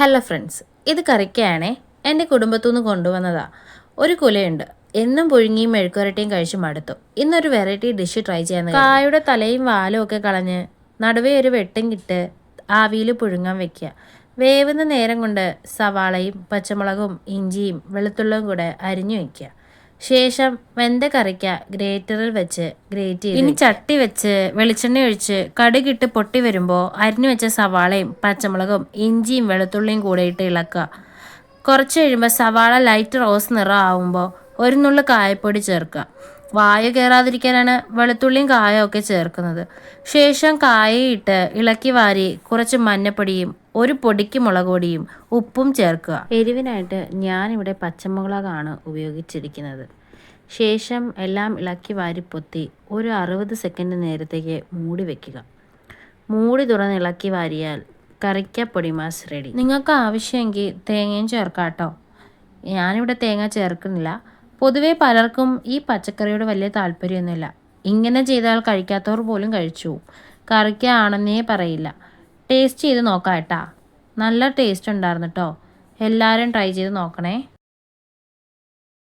Hello friends, ഇത് കറിക്കാണേ. എൻ്റെ കുടുംബത്തു നിന്ന് കൊണ്ടുവന്നതാ. ഒരു കുലയുണ്ട്. എന്നും പുഴുങ്ങിയും മെഴുക്കുരട്ടിയും കഴിച്ച് മടുത്തു. ഇന്നൊരു വെറൈറ്റി ഡിഷ് ട്രൈ ചെയ്യാൻ. കായുടെ തലയും വാലും ഒക്കെ കളഞ്ഞ് നടുവേ ഒരു വെട്ടും കിട്ട് ആവിയിൽ പുഴുങ്ങാൻ വെക്കുക. വേവുന്ന നേരം കൊണ്ട് സവാളയും പച്ചമുളകും ഇഞ്ചിയും വെളുത്തുള്ളിയും കൂടെ അരിഞ്ഞു വെക്കുക. ശേഷം വെന്ത കറിക്ക ഗ്രേറ്ററിൽ വെച്ച് ഗ്രേറ്റ് ചെയ്ത് ഇനി ചട്ടി വെച്ച് വെളിച്ചെണ്ണ ഒഴിച്ച് കടുകിട്ട് പൊട്ടി വരുമ്പോൾ അരിഞ്ഞു വെച്ച സവാളയും പച്ചമുളകും ഇഞ്ചിയും വെളുത്തുള്ളിയും കൂടെ ഇട്ട് ഇളക്കുക. കുറച്ച് കഴിയുമ്പോൾ സവാള ലൈറ്റ് റോസ് നിറം ആവുമ്പോൾ ഒരു നുള്ളു കായപ്പൊടി ചേർക്കുക. വായു കയറാതിരിക്കാനാണ് വെളുത്തുള്ളിയും കായും ഒക്കെ ചേർക്കുന്നത്. ശേഷം കായയിട്ട് ഇളക്കി വാരി കുറച്ച് മഞ്ഞപ്പൊടിയും ഒരു പൊടിക്ക് മുളക് പൊടിയും ഉപ്പും ചേർക്കുക. എരിവിനായിട്ട് ഞാനിവിടെ പച്ചമുളകാണ് ഉപയോഗിച്ചിരിക്കുന്നത്. ശേഷം എല്ലാം ഇളക്കി വാരി പൊത്തി ഒരു 60 സെക്കൻഡ് നേരത്തേക്ക് മൂടി വെക്കുക. മൂടി തുറന്ന് ഇളക്കി വാരിയാൽ കറിക്ക പൊടിമാസ് റെഡി. നിങ്ങൾക്ക് ആവശ്യമെങ്കിൽ തേങ്ങയും ചേർക്കാം കേട്ടോ. ഞാനിവിടെ തേങ്ങ ചേർക്കുന്നില്ല. പൊതുവേ പലർക്കും ഈ പച്ചക്കറിയോട് വലിയ താല്പര്യമൊന്നുമില്ല. ഇങ്ങനെ ചെയ്താൽ കഴിക്കാത്തവർ പോലും കഴിച്ചു പോവും. കറിക്ക ആണെന്നേ പറയില്ല. ടേസ്റ്റ് ചെയ്ത് നോക്കാം കേട്ടാ. നല്ല ടേസ്റ്റ് ഉണ്ടായിരുന്നു കേട്ടോ. എല്ലാവരും ട്രൈ ചെയ്ത് നോക്കണേ.